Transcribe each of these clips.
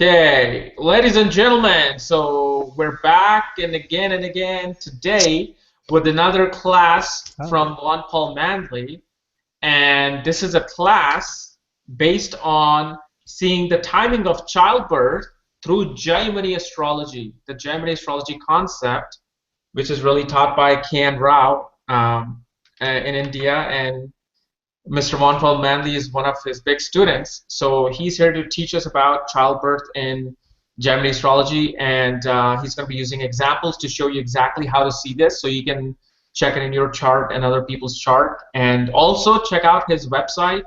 Okay, ladies and gentlemen, so we're back and again today with another class Oh, from Vaughn Paul Manley. And this is a class based on seeing the timing of childbirth through Jaimini astrology, the Jaimini astrology concept, which is really taught by Kian Rao in India. And Mr. Vaughn Paul Manley is one of his big students. So he's here to teach us about childbirth in Gemini astrology, and he's going to be using examples to show you exactly how to see this so you can check it in your chart and other people's chart. And also check out his website,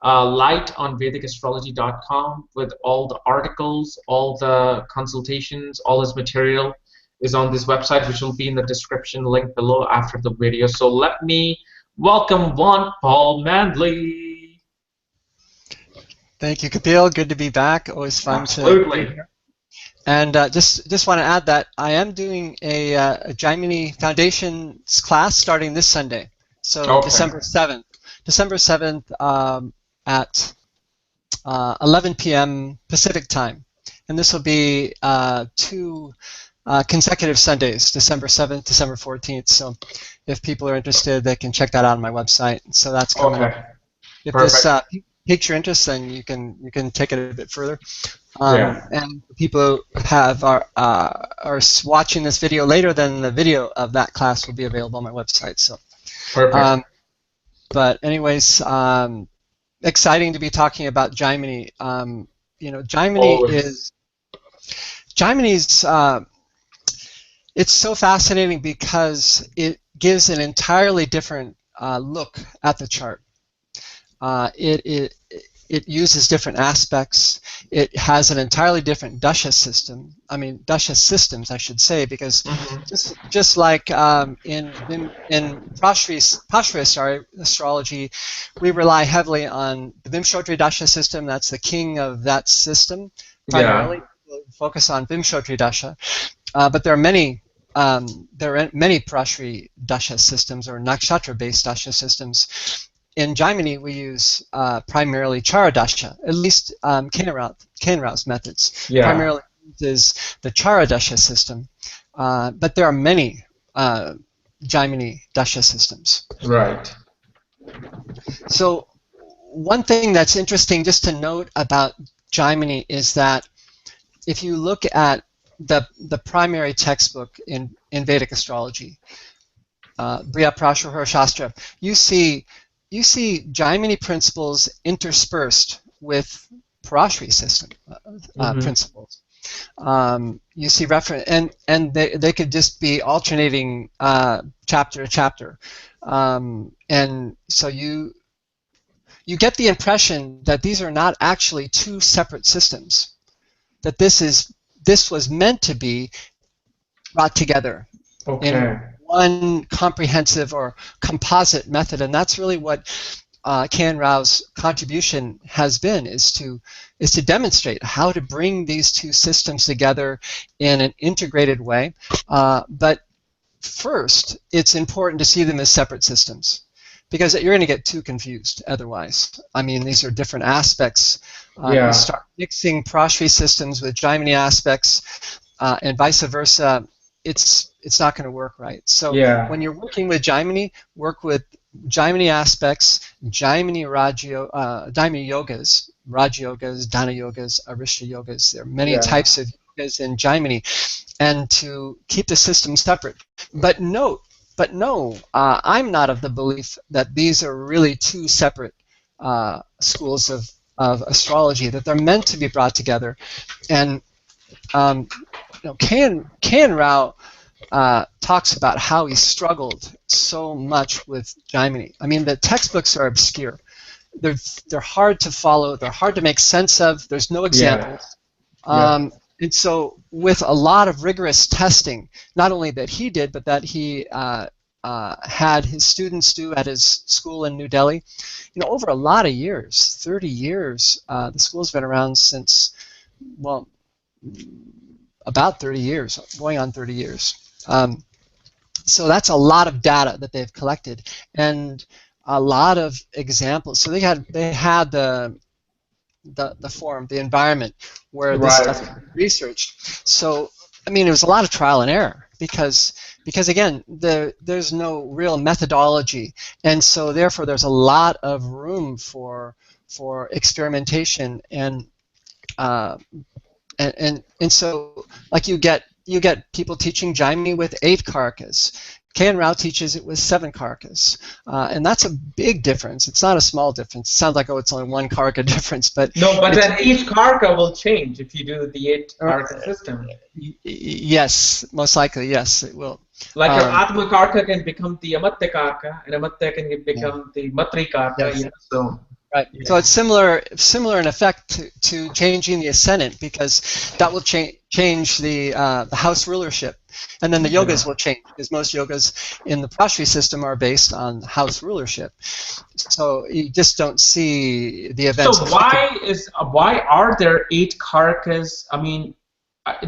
lightonvedicastrology.com, with all the articles, all the consultations, all his material is on this website, which will be in the description link below after the video. So let me welcome Vaughn Paul Manley. thank you, Kapil. Good to be back. Always fun to be Absolutely. here. And just want to add that I am doing a Jaimini Foundations class starting this Sunday, so Okay. December 7th at 11 p.m. Pacific time, and this will be two consecutive Sundays, December 7th, December 14th. So if people are interested, they can check that out on my website. So that's coming up. Okay. If this Perfect. piques your interest, then you can take it a bit further. Yeah. And people have are watching this video later, then the video of that class will be available on my website. So, Perfect. um, but anyways, exciting to be talking about Jaimini. Jaimini Always. is Jaimini's. It's so fascinating because it gives an entirely different look at the chart. It uses different aspects. It has an entirely different dasha system. I mean, dasha systems, I should say, because Hmm. just like in Pashri astrology, we rely heavily on the Vimshotri dasha system. That's the king of that system Yeah. primarily. We'll focus on Vimshotri dasha, but there are many Prashri dasha systems or nakshatra-based dasha systems. In Jaimini, we use primarily Charadasha, at least Kanrao's methods. Yeah. Primarily uses the Charadasha system, but there are many Jaimini Dasha systems. Right. So one thing that's interesting just to note about Jaimini is that if you look at the primary textbook in Vedic astrology, Brihat Prashara Shastra, you see Jaimini principles interspersed with Parashari system Hmm. principles. You see reference, and they could just be alternating chapter to chapter, and so you get the impression that these are not actually two separate systems. That this was meant to be brought together in Okay. one comprehensive or composite method, and that's really what Kan Rao's contribution has been, is to demonstrate how to bring these two systems together in an integrated way. But first, it's important to see them as separate systems because you're going to get too confused otherwise. I mean, these are different aspects. You Yeah. start mixing Prashvi systems with Jaimini aspects, and vice versa. It's not going to work right. So Yeah. when you're working with Jaimini, work with Jaimini aspects, Jaimini yogas, Raja yogas, Dana yogas, Arishta yogas. There are many Yeah. types of yogas in Jaimini, and to keep the system separate. But note, but no, I'm not of the belief that these are really two separate schools of astrology, that they're meant to be brought together. And Kan Rao talks about how he struggled so much with Jaimini. I mean, the textbooks are obscure. They're, they're hard to follow. They're hard to make sense of. There's no Yeah. examples. Yeah. And so, with a lot of rigorous testing, not only that he did, but that he had his students do at his school in New Delhi, over a lot of years, 30 years, the school's been around since, well, about 30 years, going on 30 years. So that's a lot of data that they've collected, and a lot of examples. So they had the form, the environment where this Right. stuff is researched. So, I mean, it was a lot of trial and error because again, there's no real methodology, and so therefore there's a lot of room for experimentation uh, and so like you get people teaching Jaimini with 8 karakas. K.N. Rao teaches it with 7 karakas, and that's a big difference. It's not a small difference. It sounds like, oh, it's only 1 karaka difference, but No, but then each karka will change if you do the 8 karka system. Yes, most likely, yes, it will. Like your Atma karka can become the Amatya karka, and Amatya can become the Matri karka. Yes. You know, so. Right. Yeah. So it's similar in effect to changing the ascendant, because that will change the house rulership, and then the yogas will change, because most yogas in the Prashri system are based on house rulership. So you just don't see the events. So why are there 8 karakas? I mean,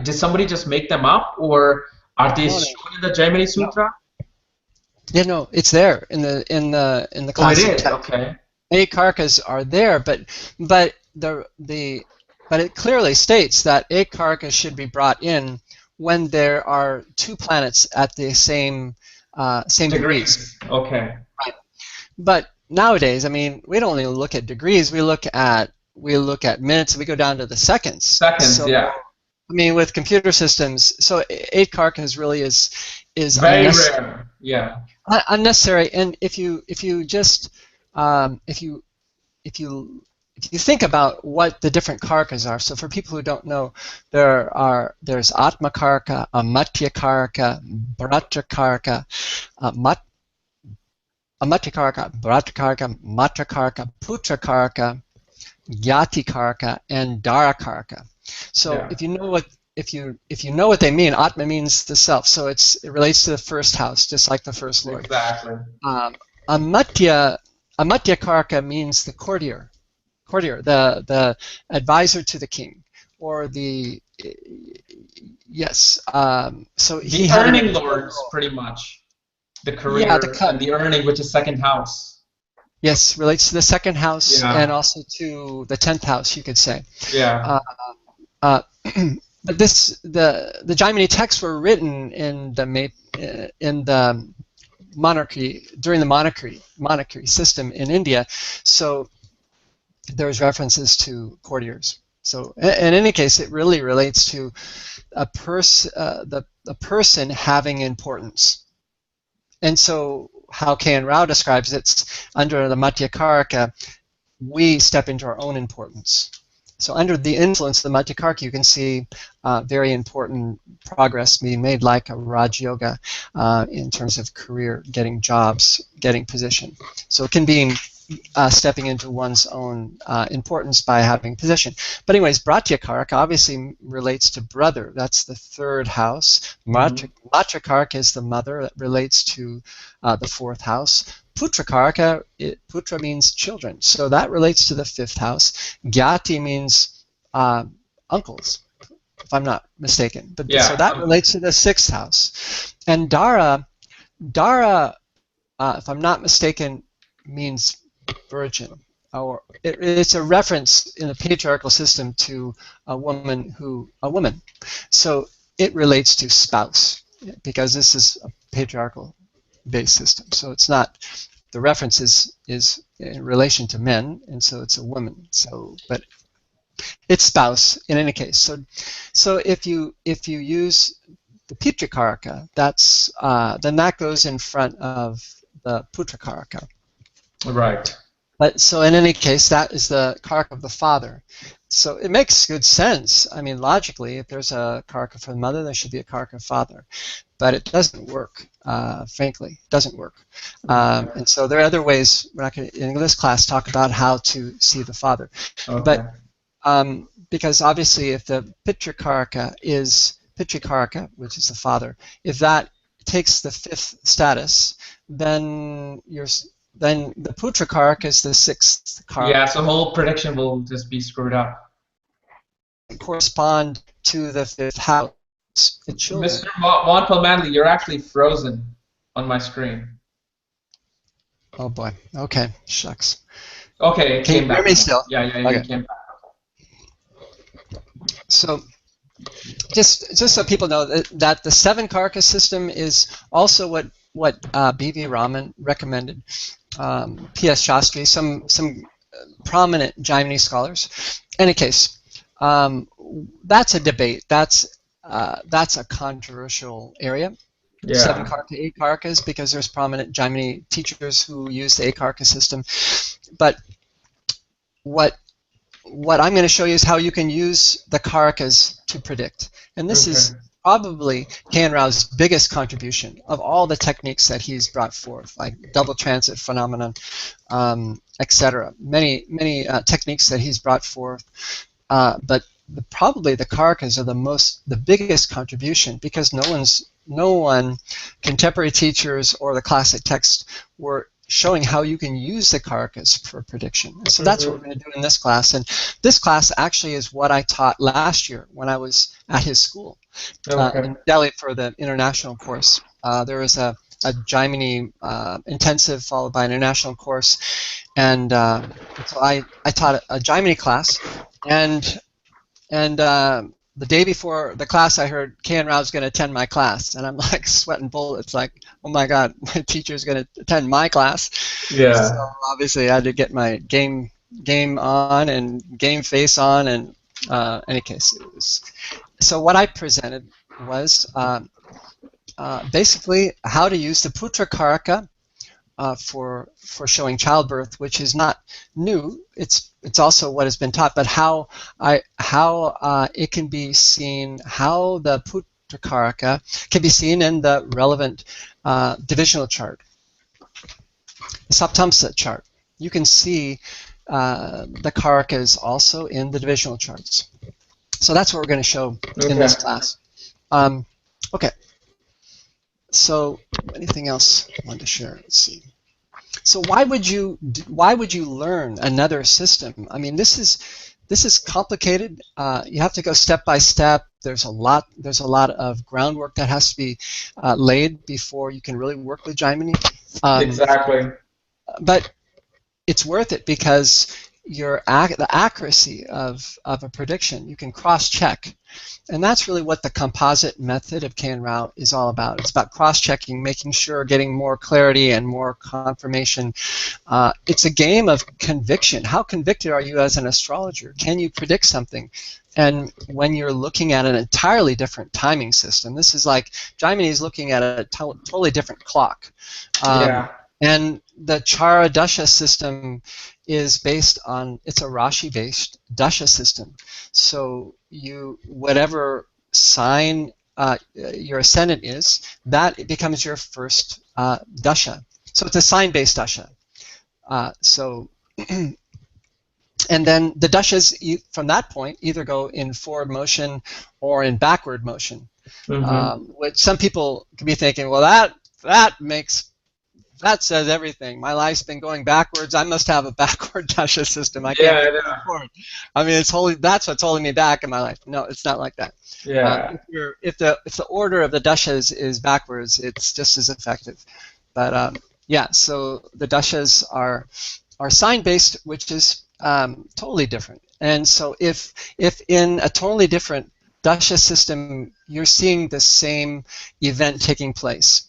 did somebody just make them up, or are they shown in the Jaimini Sutra? Yeah, no, it's there in the classic text. Okay. 8 karakas are there, but it clearly states that 8 karakas should be brought in when there are 2 planets at the same degrees. Okay. Right. But nowadays, I mean, we don't only look at degrees. We look at minutes. We go down to the seconds. Seconds, yeah. I mean, with computer systems, so 8 karakas really is very rare. Yeah. Unnecessary. And if you just if you think about what the different karakas are, so for people who don't know, there's Atma karka, Amatya karka, Bratra karka, Amatya karka, Bratra karka, Matra karka, Putra karka, Yati karka, and Dara karka. So if you know what they mean, Atma means the self, so it relates to the first house, just like the first lord. Exactly. Amatya karka means the courtier, the advisor to the king, or the yes. So the earning lords, pretty much. The career and the earning, which is second house. Yes, relates to the second house and also to the 10th house, you could say. Yeah. But the Jaimini texts were written in the monarchy, during the monarchy system in India, so there's references to courtiers. So in any case, it really relates to the person having importance. And so how K.N. Rao describes it, under the Matya Karaka, we step into our own importance. So under the influence of the Matya Karka, you can see very important progress being made, like a Raj Yoga, in terms of career, getting jobs, getting position. So it can be stepping into one's own importance by having position. But anyways, Bratya Karka obviously relates to brother. That's the 3rd house. Matra Karka is the mother. That relates to the 4th house. Putra Karka, Putra means children, so that relates to the 5th house. Gyati means uncles, if I'm not mistaken. But so that relates to the 6th house. And Dara, if I'm not mistaken, means virgin, or it's a reference in the patriarchal system to a woman. So it relates to spouse, because this is a patriarchal based system. So it's not, the reference is in relation to men, and so it's a woman. So, but it's spouse in any case. So if you use the Pitra Karaka, that's then that goes in front of the Putra Karaka. Right. But so in any case, that is the karaka of the father. So it makes good sense. I mean, logically, if there's a karaka for the mother, there should be a karaka father. But it doesn't work, frankly. It doesn't work. And so there are other ways. We're not going to, in this class, talk about how to see the father. Okay. But because obviously, if the Pitra Karaka is Pitra Karaka, which is the father, if that takes the 5th status, then the Putra Karaka is the 6th Karaka. Yeah, so the whole prediction will just be screwed up. Correspond to the 5th house. Mr. Vaughn Paul Manley, you're actually frozen on my screen. Oh boy. Okay. Shucks. Okay, it Can came you back. hear me still? Yeah, okay. You came back. So just so people know that the 7 Karaka system is also what B.V. Raman recommended. P.S. Shastri, some prominent Jaimini scholars. In any case, that's a debate. That's a controversial area. Yeah. 7 Karaka, 8 Karakas, because there's prominent Jaimini teachers who use the 8 Karaka system. But what I'm going to show you is how you can use the Karakas to predict. And this is probably K.N. Rao's biggest contribution of all the techniques that he's brought forth, like double transit phenomenon, etc. Many techniques that he's brought forth, but probably the Karakas are the biggest contribution, because no one, contemporary teachers or the classic text, were showing how you can use the Karakas for prediction. And so that's what we're going to do in this class. And this class actually is what I taught last year when I was at his school in Delhi for the international course. There was a Jaimini intensive followed by an international course, and so I taught a Jaimini class, and the day before the class, I heard K.N. Rao's going to attend my class, and I'm like sweating bullets, like, oh my God, my teacher's going to attend my class. Yeah. So obviously, I had to get my game on and game face on, and any case, it was. So what I presented was basically how to use the Putra Karaka for showing childbirth, which is not new. It's also what has been taught, but how it can be seen, how the Putra Karaka can be seen in the relevant divisional chart, the Saptamsa chart. You can see the Karakas also in the divisional charts. So that's what we're going to show in this class. Okay. So anything else I wanted to share? Let's see. So why would you learn another system? I mean, this is complicated. You have to go step by step. There's a lot of groundwork that has to be laid before you can really work with Jaimini. Exactly. But it's worth it, because the accuracy of a prediction, you can cross-check. And that's really what the composite method of K.N. Rao is all about. It's about cross-checking, making sure, getting more clarity and more confirmation. It's a game of conviction. How convicted are you as an astrologer? Can you predict something? And when you're looking at an entirely different timing system, this is like Jaimini is looking at a totally different clock. And the Chara Dasha system is based on, it's a Rashi-based Dasha system. So whatever sign your ascendant is, that becomes your first Dasha. So it's a sign-based Dasha. And then the Dashas from that point either go in forward motion or in backward motion. Which some people could be thinking, well, that says everything. My life's been going backwards. I must have a backward Dasha system. I can't go forward. I mean, that's what's holding me back in my life. No, it's not like that. Yeah. If the order of the Dashas is backwards, it's just as effective. But yeah, so the Dashas are sign-based, which is totally different. And so if in a totally different Dasha system, you're seeing the same event taking place,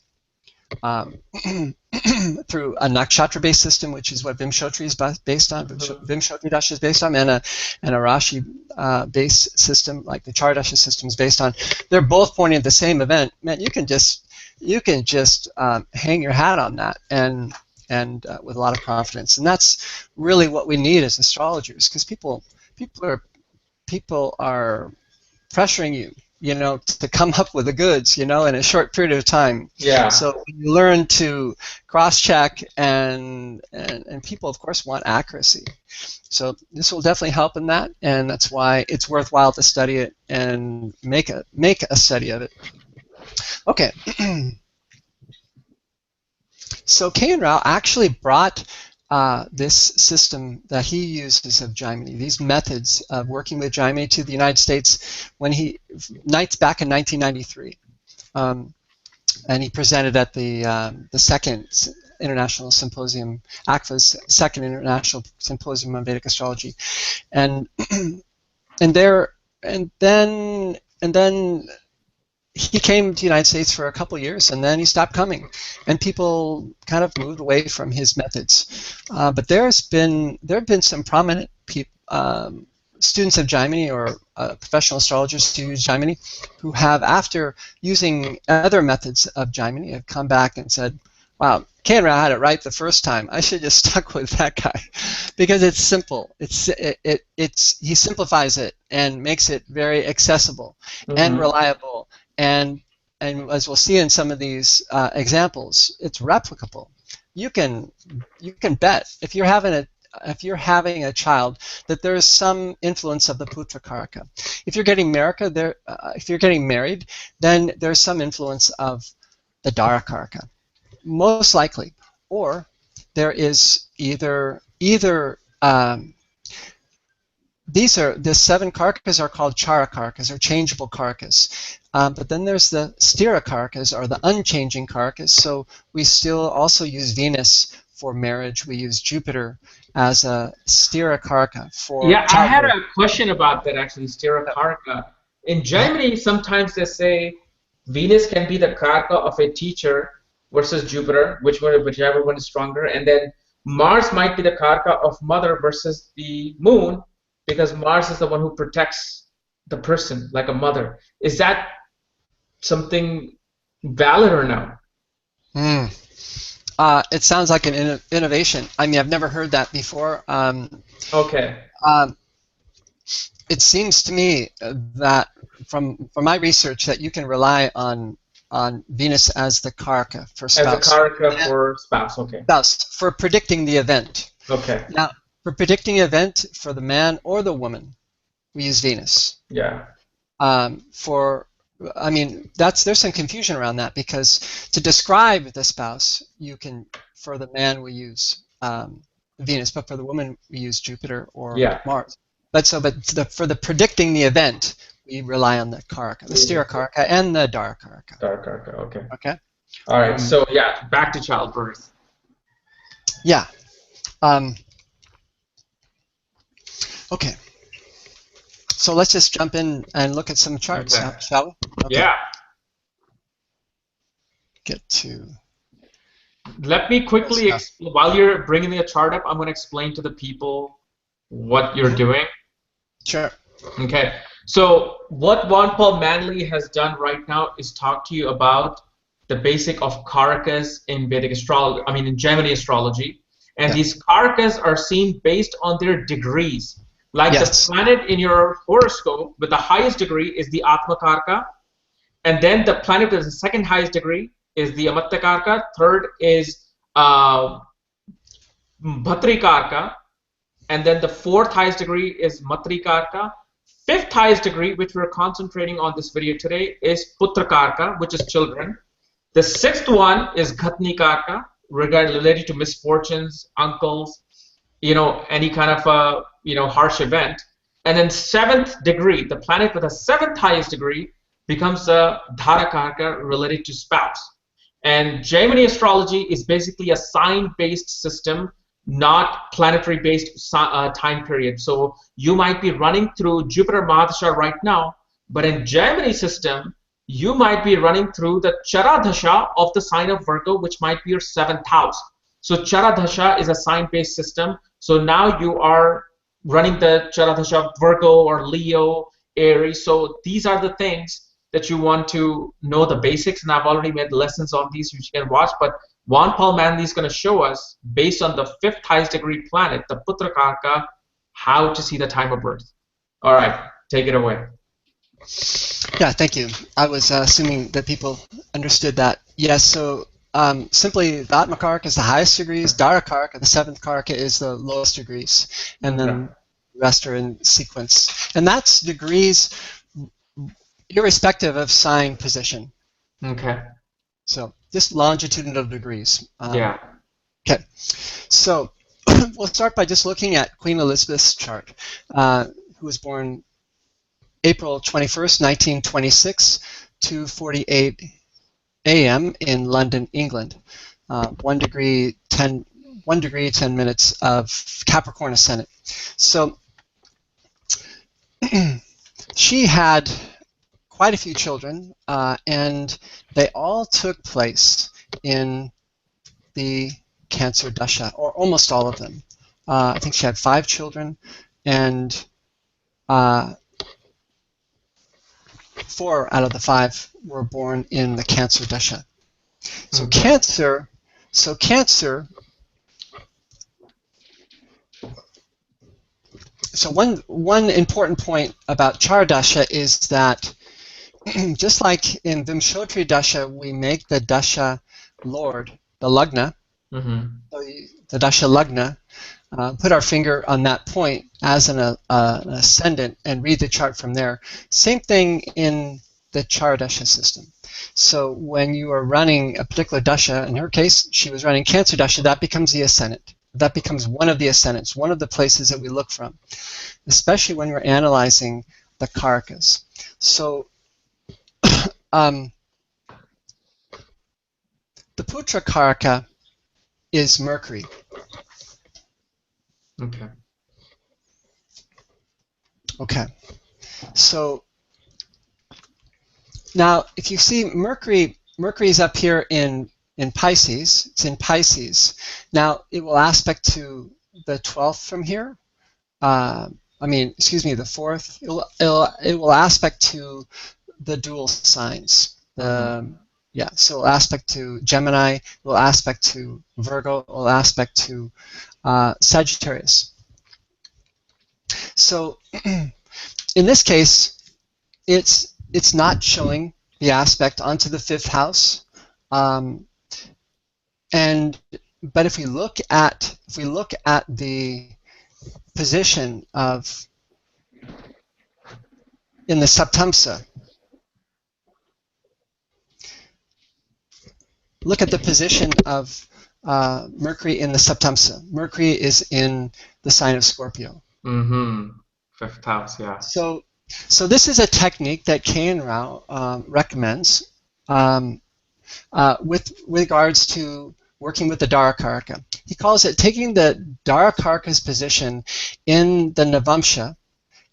through a nakshatra-based system, which is what Vimshotri is based on. Vimshotri Dasha is based on, and a Rashi-based system, like the Chara Dasha system, is based on. They're both pointing at the same event. Man, you can just hang your hat on that, and with a lot of confidence. And that's really what we need as astrologers, because people are pressuring you, to come up with the goods, in a short period of time. Yeah. So you learn to cross-check, and people, of course, want accuracy. So this will definitely help in that, and that's why it's worthwhile to study it and make a study of it. Okay. So K.N. Rao actually brought this system that he uses of Jaimini, these methods of working with Jaimini, to the United States back in 1993, and he presented at the second international symposium, ACFA's second international symposium on Vedic astrology, and there and then he came to the United States for a couple years, and then he stopped coming, and people kind of moved away from his methods. But there have been some prominent students of Jaimini, or professional astrologers who use Jaimini, who have, after using other methods of Jaimini, have come back and said, "Wow, Kanra had it right the first time. I should have just stuck with that guy," because it's simple. He simplifies it and makes it very accessible and reliable, and as we'll see in some of these examples, it's replicable. You can bet if you're having a child that there is some influence of the Putra Karaka. If you're getting married, then there's some influence of the Dara Karaka, most likely. Or there is either the 7 karkas are called chara karkas, or changeable karkas. But then there's the stira karkas, or the unchanging karkas. So we still also use Venus for marriage. We use Jupiter as a stira karka for Yeah, I had childbirth. a question about that actually, stira karka. In Jaimini, sometimes they say Venus can be the karka of a teacher versus Jupiter, whichever one is stronger, and then Mars might be the karka of mother versus the moon, because Mars is the one who protects the person like a mother. Is that something valid or no? It sounds like an innovation. I mean, I've never heard that before. Okay. It seems to me that from my research that you can rely on Venus as the karaka for spouse. As a karaka for spouse, okay. Spouse, for predicting the event. Okay. Now, for predicting the event for the man or the woman, we use Venus. Yeah. There's some confusion around that, because to describe the spouse, for the man we use Venus, but for the woman we use Jupiter or Mars. For the predicting the event, we rely on the karaka, the stira karaka and the dara karaka. Dara karaka, okay. Okay. All right. So yeah, back to childbirth. Yeah. Okay. So let's just jump in and look at some charts, shall we? Okay. Yeah. Get to. Let me quickly, while you're bringing the chart up, I'm going to explain to the people what you're doing. Sure. Okay. So what Vaughn Paul Manley has done right now is talk to you about the basic of karakas in Vedic astrology, in Jaimini astrology. And these karakas are seen based on their degrees. Like the planet in your horoscope with the highest degree is the Atma Karka. And then the planet with the second highest degree is the Amatya Karka. Third is Bhatri Karka. And then the fourth highest degree is Matri Karka. Fifth highest degree, which we're concentrating on this video today, is Putra Karka, which is children. The sixth one is Ghatni Karka, related to misfortunes, uncles, any kind of harsh event. And then seventh degree, the planet with the seventh highest degree, becomes a Dhara Karka, related to spouse. And Jaimini astrology is basically a sign-based system, not planetary-based time period. So you might be running through Jupiter Mahadasha right now, but in Jaimini system, you might be running through the Charadhasha of the sign of Virgo, which might be your 7th house. So Charadhasha is a sign-based system. So now you are running the Charadhasha of Virgo or Leo, Aries. So these are the things that you want to know the basics, and I've already made lessons on these which you can watch. But Vaughn Paul Manley is going to show us, based on the 5th highest degree planet, the Putra Karka, how to see the time of birth. All right, take it away. Yeah, thank you. I was assuming that people understood that. Yes, so simply the Atma Karka is the highest degrees, Dara Karka, the 7th Karka, is the lowest degrees, and then the rest are in sequence. And that's degrees irrespective of sign position. Okay. So just longitudinal degrees. Yeah. Okay. So we'll start by just looking at Queen Elizabeth's chart, who was born April 21st, 1926, 2:48 a.m. in London, England. 1 degree 10 minutes of Capricorn ascendant. So she had quite a few children, and they all took place in the Cancer Dasha, or almost all of them. I think she had 5 children, and 4 out of the 5 were born in the Cancer Dasha. So Okay. Cancer, so one important point about Char Dasha is that just like in Vimshottri Dasha, we make the Dasha Lord, the Lagna, so the Dasha Lagna, put our finger on that point as an ascendant and read the chart from there. Same thing in the Char Dasha system. So when you are running a particular Dasha, in her case, she was running Cancer Dasha, that becomes the ascendant. That becomes one of the ascendants, one of the places that we look from, especially when we're analyzing the Karakas. So the Putra Karaka is Mercury. Okay. Okay. So now, if you see Mercury is up here in Pisces. It's in Pisces. Now, it will aspect to the 12th from here. The 4th. It will aspect to the dual signs. So it'll aspect to Gemini. It will aspect to Virgo. It will aspect to Sagittarius. So, in this case, it's not showing the aspect onto the 5th house, but if we look at the position of in the Saptamsa, look at the position of Mercury in the Saptamsa. Mercury is in the sign of Scorpio. 5th house, yeah. So this is a technique that K.N. Rao recommends with regards to working with the Darakaraka. He calls it taking the Darakaraka's position in the Navamsha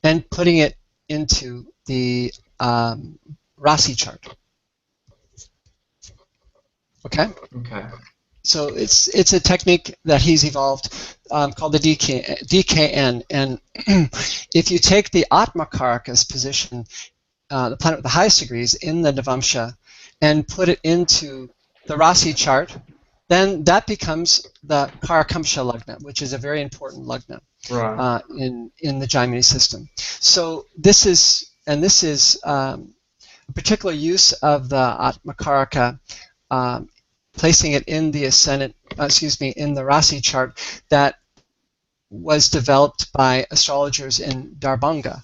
and putting it into the Rasi chart. Okay? Okay. So it's a technique that he's evolved called the DKN. And if you take the Atma Karaka's position, the planet with the highest degrees in the Navamsha, and put it into the Rasi chart, then that becomes the Karakamsha Lagna, which is a very important Lagna in the Jaimini system. So this is a particular use of the Atma Karaka, placing it in the ascendant, in the Rasi chart that was developed by astrologers in Darbhanga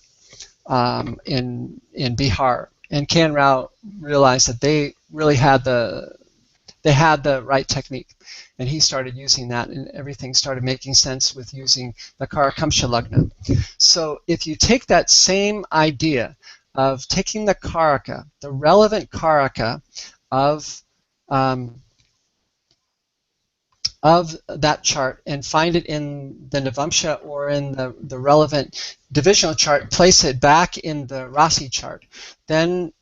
in Bihar. And K.N. Rao realized that they really had the right technique, and he started using that, and everything started making sense with using the Karakamsha Lagna. So if you take that same idea of taking the Karaka, the relevant Karaka of that chart, and find it in the Navamsha or in the relevant divisional chart, place it back in the Rasi chart, then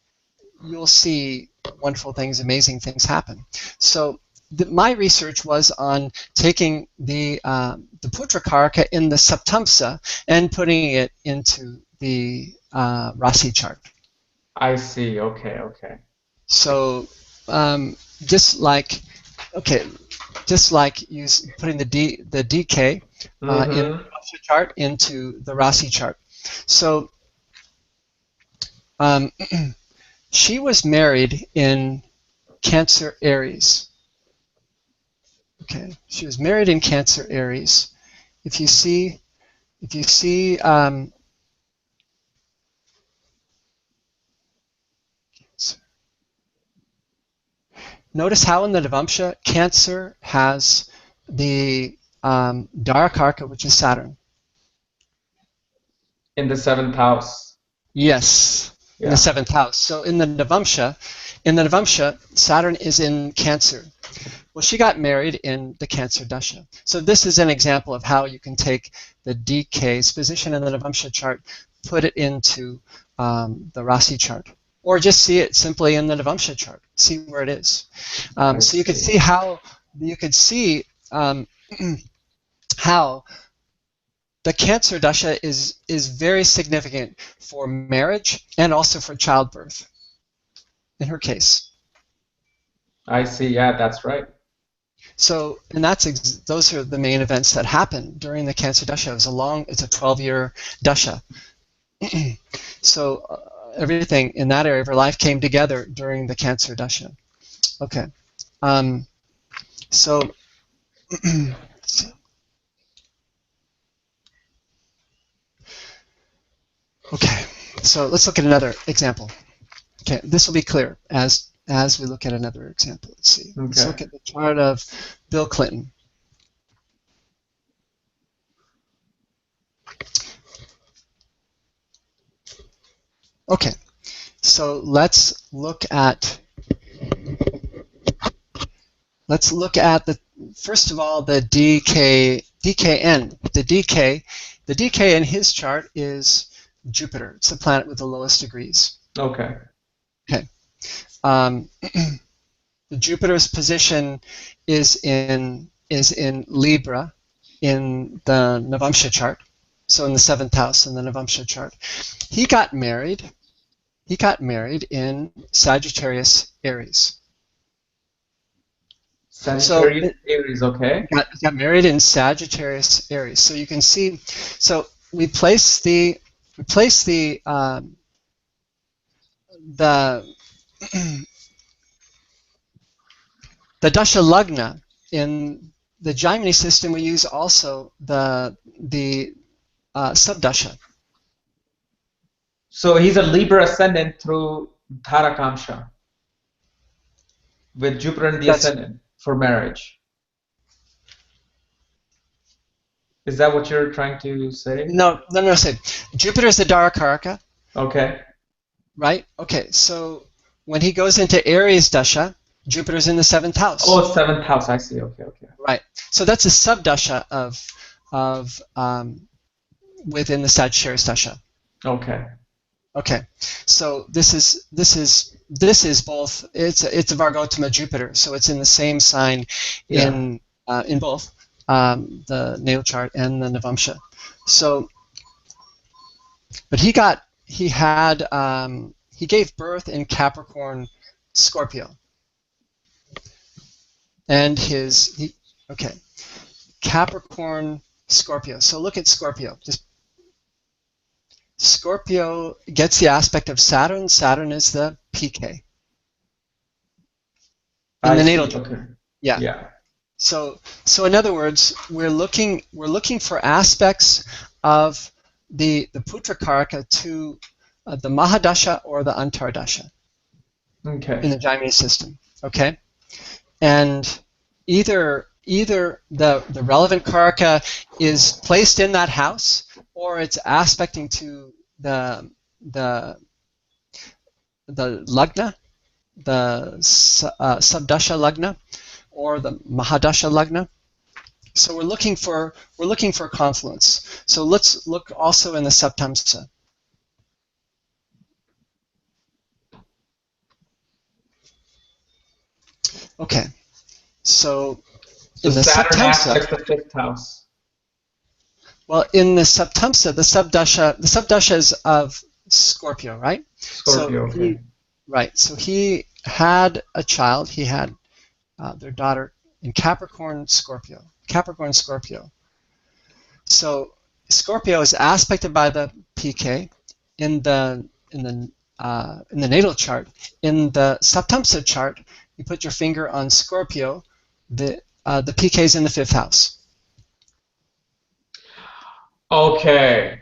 you'll see wonderful things, amazing things happen. So my research was on taking the Putra Karaka in the Saptamsa and putting it into the Rasi chart. I see. Okay. So just like you putting the DK in the Rasi chart into the Rasi chart. So she was married in Cancer Aries. Okay, she was married in Cancer Aries. If you see, notice how in the Navamsha, Cancer has the Darakarka, which is Saturn. In the 7th house. Yes, in the 7th house. So in the Navamsha, Saturn is in Cancer. Well, she got married in the Cancer Dasha. So this is an example of how you can take the DK's position in the Navamsha chart, put it into the Rasi chart, or just see it simply in the Navamsha chart. See where it is. So you could see how how the Cancer dasha is very significant for marriage and also for childbirth. In her case. I see. Yeah, that's right. So, and those are the main events that happen during the Cancer dasha. It's a 12-year dasha. So everything in that area of her life came together during the Cancer dasha. Okay. So okay. So let's look at another example. Okay, this will be clear as we look at another example. Let's see. Okay. Let's look at the chart of Bill Clinton. Okay, so let's look at first of all the DKN. The DK in his chart is Jupiter. It's the planet with the lowest degrees. Okay. Okay. Jupiter's position is in Libra in the Navamsha chart. So in the 7th house in the Navamsha chart. He got married in Sagittarius Aries. Sagittarius Aries, okay. Got married in Sagittarius Aries. So you can see, so we place the Dasha Lagna in the Jaimini system. We use also the Subdasha. So he's a Libra ascendant through Dharakamsha with Jupiter in the ascendant for marriage. Is that what you're trying to say? No. Say Jupiter is the Dharakaraka. Okay. Right? Okay, so when he goes into Aries Dasha, Jupiter's in the 7th house. Oh, 7th house, I see. Okay. Right. So that's a subdasha of within the Sagittarius Dasha. Okay. Okay. So this is both. It's a Vargotama Jupiter, so it's in the same sign in both the natal chart and the Navamsha. So, but he gave birth in Capricorn, Scorpio. And Capricorn, Scorpio. So look at Scorpio. Scorpio gets the aspect of Saturn. Saturn is the PK. In the natal chart. Okay. Yeah. So in other words, we're looking for aspects of the Putra Karaka to the Mahadasha or the Antardasha. Okay. In the Jaimini system. Okay. And either the relevant karaka is placed in that house, or it's aspecting to the lagna, the subdasha lagna, or the mahadasha lagna. So we're looking for confluence. So let's look also in the Saptamsa. Okay, so in the Saturn Saptamsa, aspects the 5th house. Well, in the Saptamsa, the subdasha is of Scorpio, right? Scorpio, so okay. Right. So he had a child. He had their daughter in Capricorn, Scorpio. So Scorpio is aspected by the PK in the natal chart. In the Saptamsa chart, you put your finger on Scorpio. The PK is in the 5th house. Okay.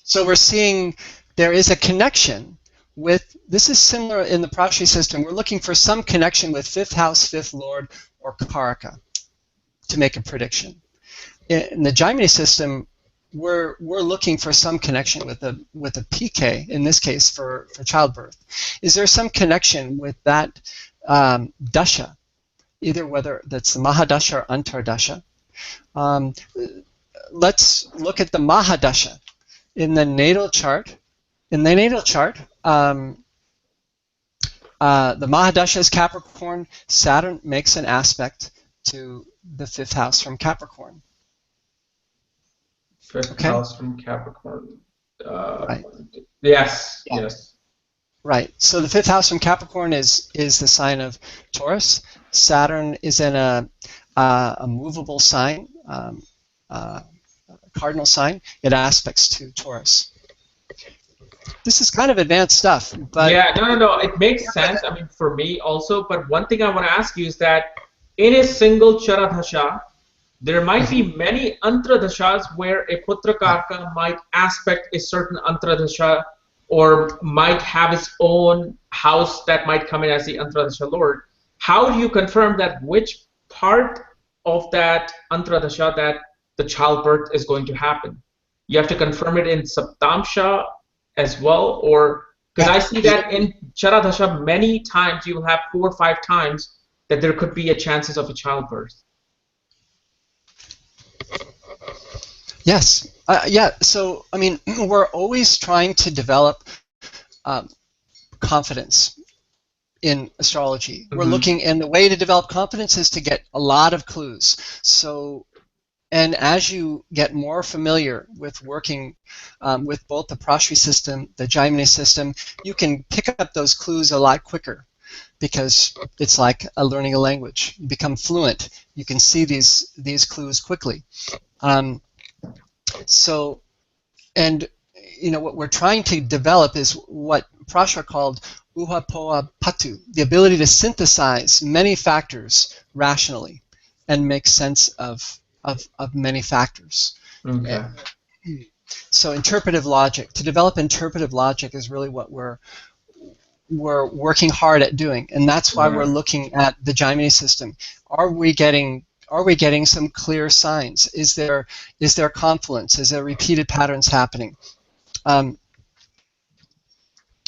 So we're seeing there is a connection with. This is similar in the Prashri system. We're looking for some connection with 5th house, 5th lord, or Karaka to make a prediction. In the Jaimini system, we're looking for some connection with a PK, in this case for childbirth. Is there some connection with that dasha, either whether that's the Mahadasha or Antardasha? Let's look at the Mahadasha. in the natal chart, the Mahadasha is Capricorn. Saturn makes an aspect to the fifth house from Capricorn. Fifth Okay. house from Capricorn. Right. Yes. Yeah. Yes. Right. So the fifth house from Capricorn is the sign of Taurus. Saturn is in a movable sign, cardinal sign. It aspects to Taurus. This is kind of advanced stuff, but Yeah, no. It makes sense. I mean, for me also. But one thing I want to ask you is that in a single Charadhasha, there might be many Antradhashas where a Putrakarka might aspect a certain Antradhasha or might have its own house that might come in as the Antradhasha Lord. How do you confirm that which part of that Antradhasha that the childbirth is going to happen? You have to confirm it in Saptamsha as well, or because I see that in Charadhasha many times you will have 4 or 5 times that there could be a chances of a childbirth. yes, yeah. So I mean, we're always trying to develop confidence in astrology. We're looking, and the way to develop confidence is to get a lot of clues. So, and as you get more familiar with working with both the Prashvi system, the Jaimini system, you can pick up those clues a lot quicker because it's like learning a language. You become fluent. You can see these clues quickly. So, and what we're trying to develop is what Prashra called uhapoa patu, the ability to synthesize many factors rationally and make sense of many factors. Okay. So interpretive logic, to develop interpretive logic is really what we're working hard at doing, and that's why we're looking at the Jaimini system. Are we getting some clear signs? Is there confluence? Is there repeated patterns happening?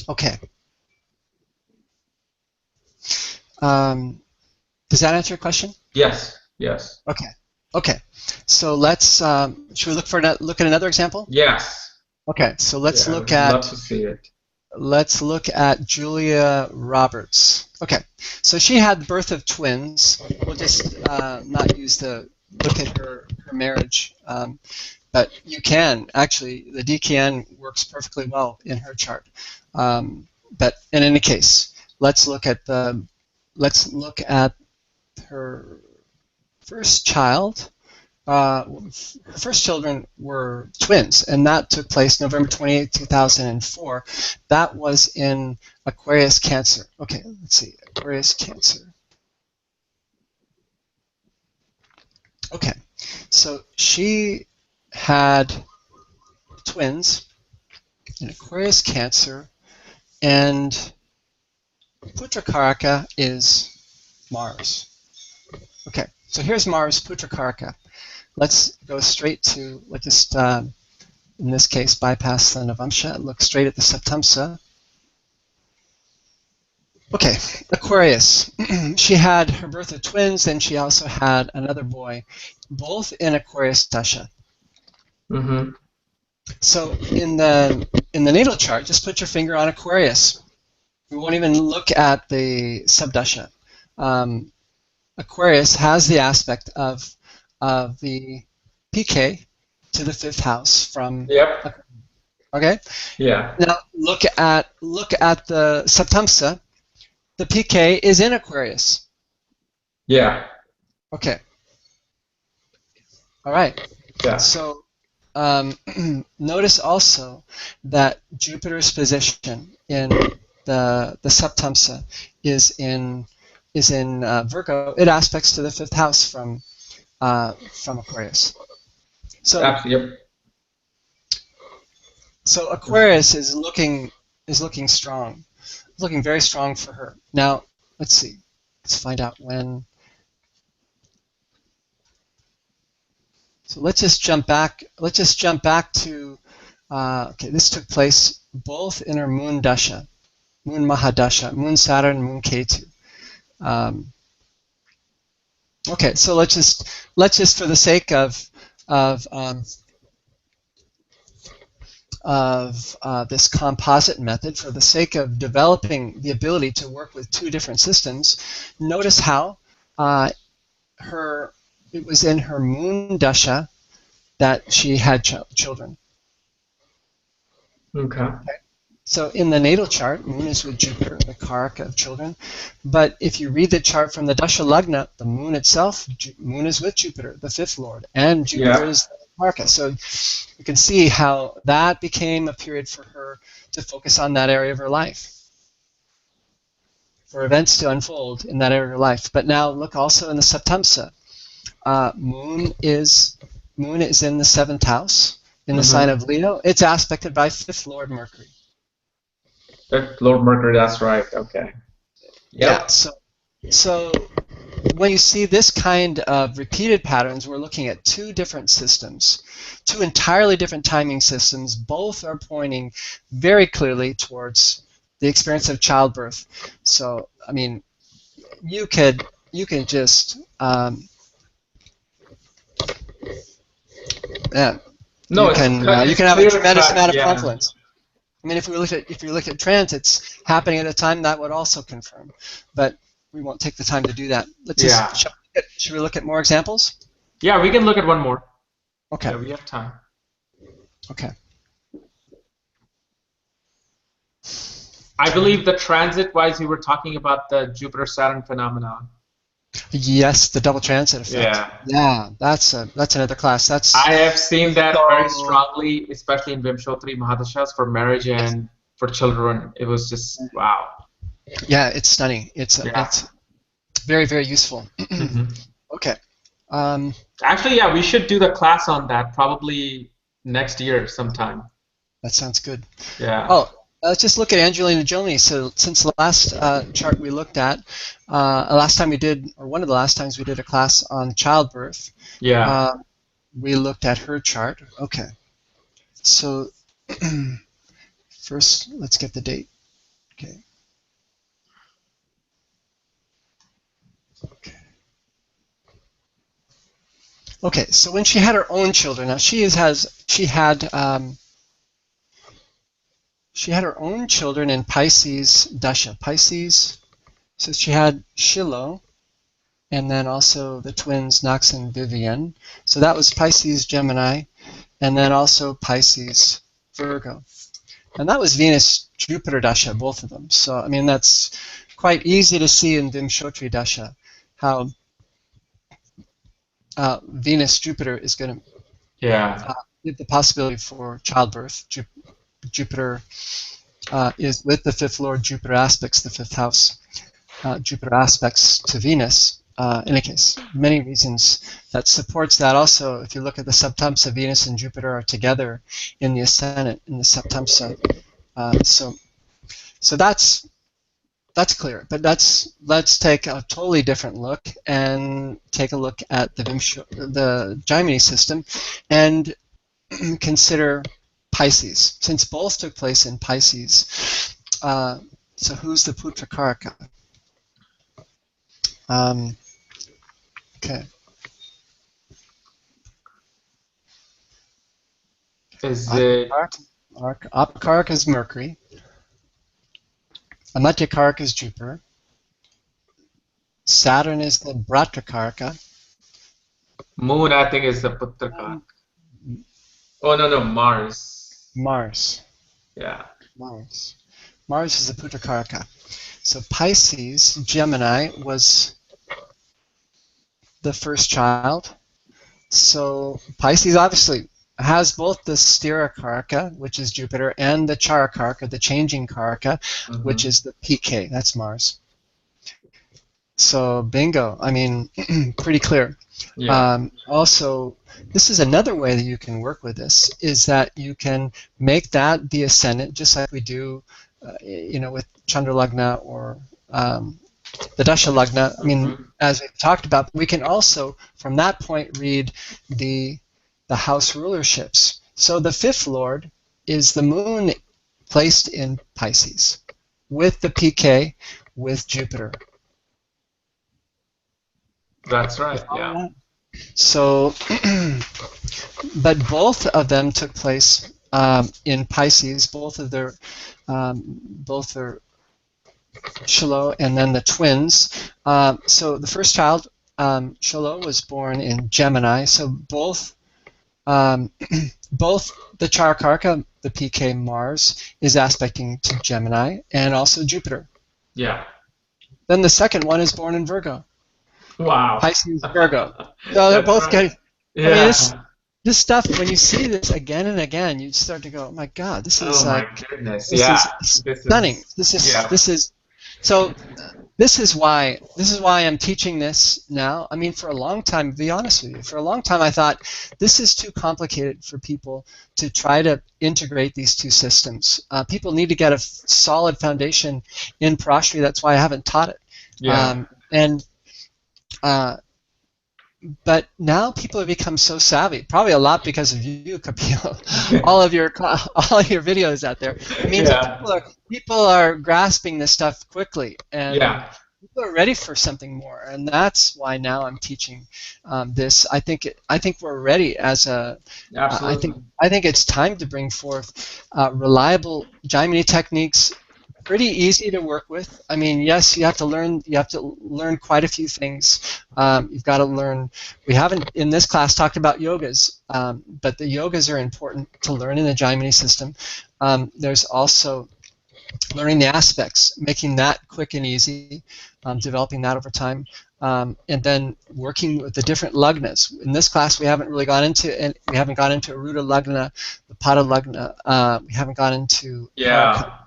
Okay. Does that answer your question? Yes. Yes. Okay. Okay. So let's should we look at another example? Yes. Okay. So let's look I would at love to see it. Let's look at Julia Roberts. Okay, so she had the birth of twins. We'll just not use look at her marriage, but you can actually, the DKN works perfectly well in her chart. But in any case, let's look at her first child. Her first children were twins, and that took place November 28, 2004. That was in Aquarius Cancer. Okay, let's see, Aquarius Cancer. Okay, so she had twins in Aquarius Cancer, and Putrakaraka is Mars. Okay, so here's Mars, Putrakaraka. Let's go straight to, let's just, in this case, bypass the Navamsha, look straight at the Saptamsa. Okay, Aquarius. She had her birth of twins, and she also had another boy, both in Aquarius Dasha. So in the natal chart, just put your finger on Aquarius. We won't even look at the subdasha. Aquarius has the aspect of the PK to the fifth house from. Yep. Okay. Yeah. Now look at the Saptamsa. The PK is in Aquarius. Yeah. Okay. All right. Yeah. So notice also that Jupiter's position in the Saptamsa is in Virgo. It aspects to the fifth house from Aquarius. So Yep. So Aquarius is looking strong. It's looking very strong for her. Now, let's see. Let's find out when. So let's just jump back. Let's just jump back to. Okay, this took place both in her moon dasha, moon mahadasha, moon Saturn, moon Ketu. Okay, so let's just for the sake of of this composite method for the sake of developing the ability to work with two different systems, notice how it was in her moon dasha that she had children. Okay. So in the natal chart, moon is with Jupiter, the karaka of children. But if you read the chart from the dasha lagna, the moon itself, moon is with Jupiter, the fifth lord, and Jupiter is the karaka. So you can see how that became a period for her to focus on that area of her life, for events to unfold in that area of her life. But now look also in the Saptamsa. Moon is in the seventh house, in the sign of Leo. It's aspected by fifth lord Mercury. Lord Mercury, that's right. Okay. Yep. Yeah. So when you see this kind of repeated patterns, we're looking at two different systems, two entirely different timing systems. Both are pointing very clearly towards the experience of childbirth. So, I mean, you can just you can have a tremendous amount of confluence. I mean, if you look at transits happening at a time, that would also confirm. But we won't take the time to do that. Should we look at more examples? Yeah, we can look at one more. Okay. Yeah, we have time. Okay. I believe the transit-wise, you were talking about the Jupiter-Saturn phenomenon. Yes, the double transit effect. Yeah, that's another class. I have seen that very strongly, especially in Vimshotri Mahadashas for marriage and for children. It was just wow. Yeah, it's stunning. It's very, very useful. Okay. Actually, yeah, we should do the class on that probably next year sometime. That sounds good. Yeah. Oh, let's just look at Angelina Jolie. So since the last chart we looked at, last time we did, or one of the last times we did a class on childbirth. Yeah. We looked at her chart. Okay. So first, let's get the date. Okay. Okay. So when she had her own children, now she had her own children in Pisces dasha. Pisces. So she had Shiloh, and then also the twins Nox and Vivian. So that was Pisces Gemini, and then also Pisces Virgo. And that was Venus Jupiter dasha, both of them. So I mean that's quite easy to see in Vimshotri dasha how Venus Jupiter is going to give the possibility for childbirth. Jupiter is with the fifth lord. Jupiter aspects the fifth house. Jupiter aspects to Venus. In any case, many reasons that supports that. Also, if you look at the Saptamsa, Venus and Jupiter are together in the ascendant in the Saptamsa. So that's clear. But let's take a totally different look and take a look at the Jaimini system and consider Pisces, since both took place in Pisces. So who's the Putra Karaka? Okay. Is it Apakaraka is Mercury. Amatyakaraka is Jupiter. Saturn is the Bhatrakaraka. Moon, I think, is the Putrakaraka. Oh no, Mars. Mars. Yeah. Mars is the Putrakaraka. So Pisces, Gemini, was the first child. So Pisces obviously has both the Stira Karaka, which is Jupiter, and the Chara Karaka, the changing Karaka, which is the PK, that's Mars. So bingo, I mean, pretty clear. Yeah. Also, this is another way that you can work with this, is that you can make that the ascendant, just like we do, with Chandra Lagna or the Dasha Lagna. I mean, as we've talked about, we can also, from that point, read the house rulerships. So the fifth lord is the moon placed in Pisces with the PK with Jupiter. That's right, yeah. So, but both of them took place in Pisces, both are Shiloh and then the twins. So the first child, Shiloh, was born in Gemini. So um, both the Charakarka, the PK Mars, is aspecting to Gemini and also Jupiter. Yeah. Then the second one is born in Virgo. Wow. Pisces, Virgo. So they're That's both right. getting. I mean, Yeah. this stuff. When you see this again and again, you start to go, "Oh my God, this is Oh my like goodness. this Yeah. is This stunning. is This is yeah. this is so. This is why I'm teaching this now. I mean, for a long time, to be honest with you, for a long time I thought this is too complicated for people to try to integrate these two systems. People need to get a solid foundation in Parashri. That's why I haven't taught it. Yeah. And but now people have become so savvy, probably a lot because of you, Kapil. all of your videos out there. It means that Yeah. people are grasping this stuff quickly, and Yeah. people are ready for something more. And that's why now I'm teaching this. I think we're ready as a. Absolutely. I think it's time to bring forth reliable Jaimini techniques. Pretty easy to work with. I mean, yes, you have to learn. You have to learn quite a few things. You've got to learn. We haven't in this class talked about yogas, but the yogas are important to learn in the Jaimini system. There's also learning the aspects, making that quick and easy, developing that over time, and then working with the different lagnas. In this class, we haven't really gone into, and we haven't gone into Aruda lagna, the Pada lagna. We haven't gone into Yeah.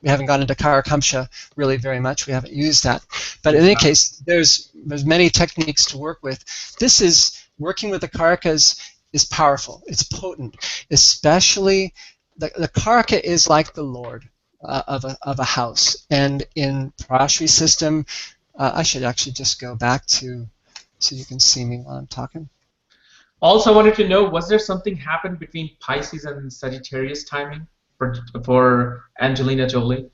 we haven't gone into Karakamsha really very much. We haven't used that. But in any case, there's many techniques to work with. This is working with the Karakas is powerful. It's potent. Especially the Karaka is like the Lord of a house. And in Parashri system, I should actually just go back to so you can see me while I'm talking. Also, I wanted to know, was there something happened between Pisces and Sagittarius timing for Angelina Jolie?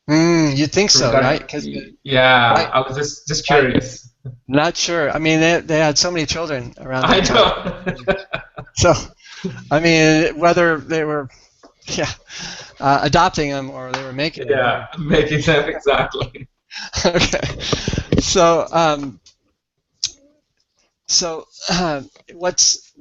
You'd think so, right? Regarding, 'Cause, yeah, right, I was just right. curious. Not sure. I mean, they had so many children around I that time. know. So, I mean, whether they were, yeah, adopting them or they were making them. Yeah, making them exactly. Okay. So, what's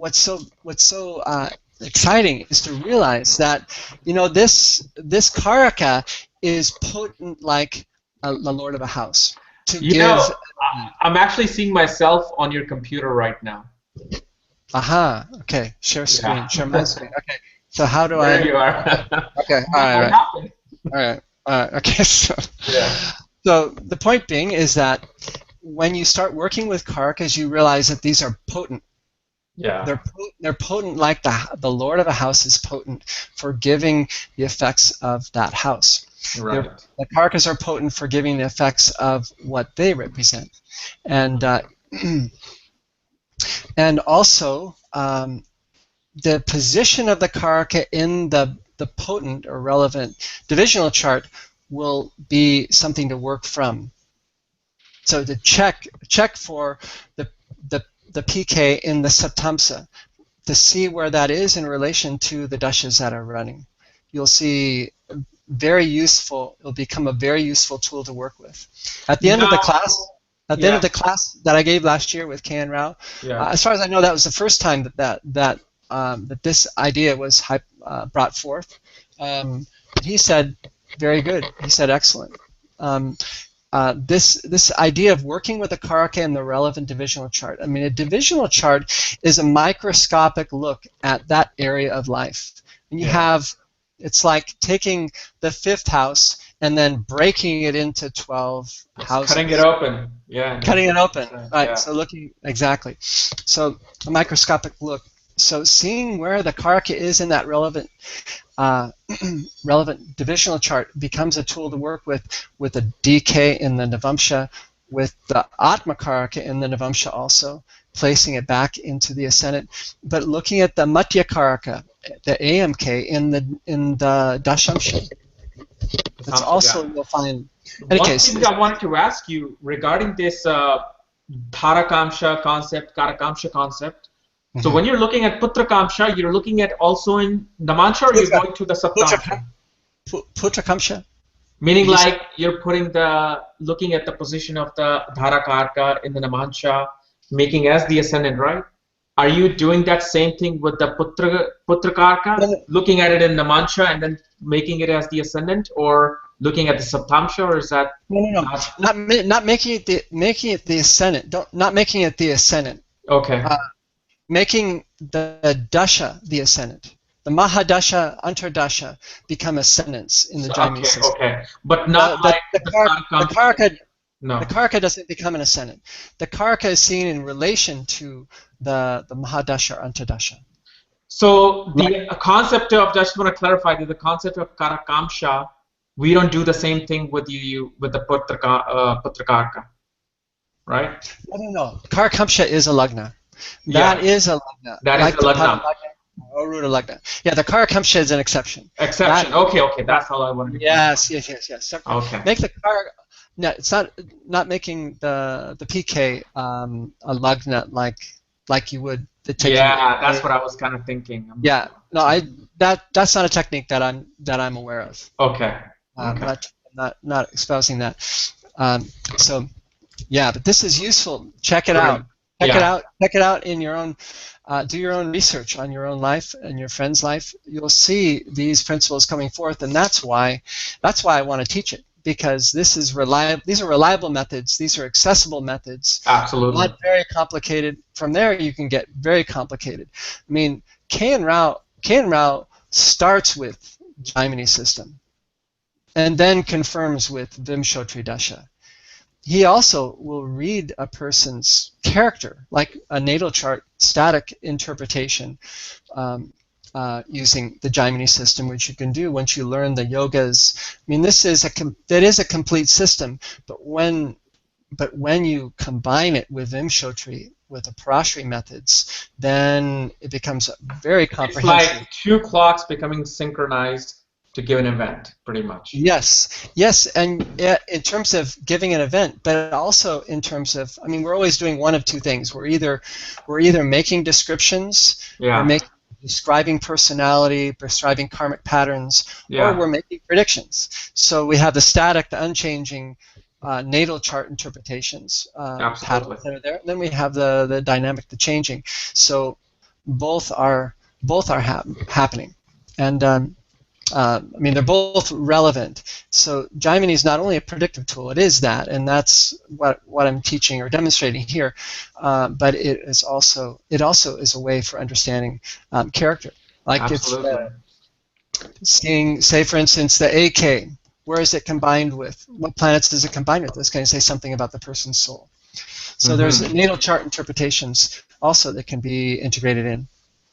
so exciting is to realize that this karaka is potent like the lord of a house to You give. know, I'm actually seeing myself on your computer right now. Aha. Okay. Share screen. Yeah. Share my screen. Okay. So how do There I? you are. Okay. All right. What Right. happened? All right. All right. Okay. Yeah. So the point being is that when you start working with karakas, you realize that these are potent. Yeah. They're potent like the lord of a house is potent for giving the effects of that house. Right. The karakas are potent for giving the effects of what they represent, and and also the position of the karaka in the potent or relevant divisional chart will be something to work from. So to check for the the PK in the septamsa to see where that is in relation to the dashas that are running. You'll see very useful. It'll become a very useful tool to work with. At the end of the Now, class, yeah. that I gave last year with K.N. Rao, Yeah. as far as I know, that was the first time that this idea was brought forth. He said, "Very good." He said, "Excellent." This idea of working with a karaka and the relevant divisional chart. I mean, a divisional chart is a microscopic look at that area of life. And you have, it's like taking the fifth house and then breaking it into 12 houses. Cutting it open. Yeah. Cutting it open. Right. Yeah. So looking, exactly. So a microscopic look. So seeing where the karaka is in that relevant relevant divisional chart becomes a tool to work with the DK in the Navamsha, with the Atma Karaka in the Navamsha also, placing it back into the ascendant, but looking at the Matya Karaka, the AMK in the Dashamsha. That's also you'll find. In One case, thing I wanted to ask you regarding this Dharakamsha concept, Karakamsha concept. So when you're looking at Putra Kamsha, you're looking at also in Namansha, or you're going to the Saptamsha? Putra Kamsha. Meaning like you're looking at the position of the Dhara Karka in the Namansha, making as the ascendant, right? Are you doing that same thing with the Putra Karka, looking at it in Namansha and then making it as the ascendant, or looking at the Saptamsha, or is that not making it the ascendant? Not making it the ascendant. Okay. Making the dasha the ascendant. The Mahadasha, Antardasha become ascendants in the Jaimini system. Okay, but not like the Karaka. No. The Karaka doesn't become an ascendant. The Karaka is seen in relation to the Mahadasha or Antardasha. So the concept of, just want to clarify, the concept of Karakamsha, we don't do the same thing with with the Putrakarka, right? No. Karakamsha is a lagna. That is a lagna. That is a lagna. Aruda lagna. Yeah, the Karakamsha is an exception. Okay. That's all I wanted to Yes. Okay. Make the Kar. No, it's not making the PK a lagna like you would the technique. Yeah, that's what I was kind of thinking. Yeah. No, that's not a technique that I'm aware of. Okay. I'm not espousing that. So yeah, but this is useful. Check it out. Check it out in your own. Do your own research on your own life and your friend's life. You'll see these principles coming forth, and that's why I want to teach it, because this is reliable. These are reliable methods. These are accessible methods. Absolutely. Not very complicated. From there, you can get very complicated. I mean, K.N. Rao starts with Jaimini system, and then confirms with Vimshotri Dasha. He also will read a person's character, like a natal chart static interpretation, using the Jaimini system, which you can do once you learn the yogas. I mean, that is a complete system, but when you combine it with Vimshotri, with the Parashari methods, then it becomes very comprehensive. It's like two clocks becoming synchronized to give an event, pretty much. Yes, and in terms of giving an event, but also in terms of, I mean, we're always doing one of two things. We're either making descriptions, we're describing personality, describing karmic patterns, or we're making predictions. So we have the static, the unchanging natal chart interpretations patterns that are there. And then we have the dynamic, the changing. So both are happening, and I mean, they're both relevant. So Jaimini is not only a predictive tool; it is that, and that's what I'm teaching or demonstrating here. But it also is a way for understanding character. Like Absolutely. It's seeing, say, for instance, the AK. Where is it combined with? What planets does it combine with? This can say something about the person's soul. So there's natal chart interpretations also that can be integrated in.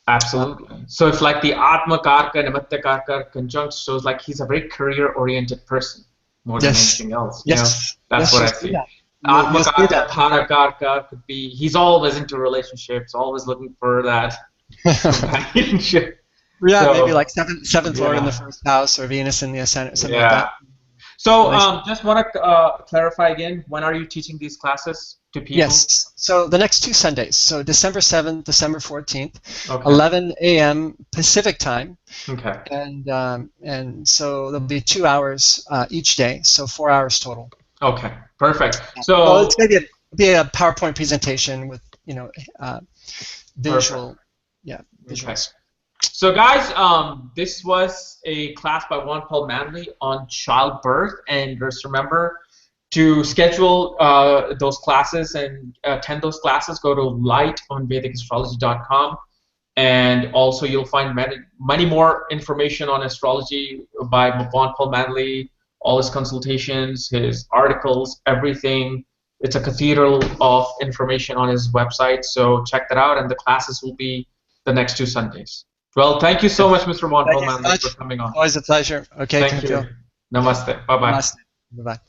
Absolutely. So it's like the Atma Karka and Namatta Karka conjunct shows like he's a very career-oriented person more than anything else. Yes. That's what I see. Atma Karka, Dhara Karka could be, he's always into relationships, always looking for that companionship. Yeah, maybe like seventh Lord in the first house, or Venus in the ascendant, something like that. So just want to clarify again, when are you teaching these classes to people? Yes, so the next 2 Sundays, so December 7th, December 14th, 11 a.m. Pacific time. Okay. And so there'll be 2 hours each day, so 4 hours total. Okay, perfect. So it's going to be a PowerPoint presentation with, visual, visuals. Okay. So guys, this was a class by Vaughn Paul Manley on childbirth, and just remember to schedule those classes and attend those classes. Go to lightonvedicastrology.com, and also you'll find many more information on astrology by Vaughn Paul Manley, all his consultations, his articles, everything. It's a cathedral of information on his website, so check that out, and the classes will be the next 2 Sundays. Well, thank you so much, Mr. Vaughn Paul Manley, for coming on. Always a pleasure. Okay, thank you. Namaste. Bye-bye. Namaste. Bye-bye.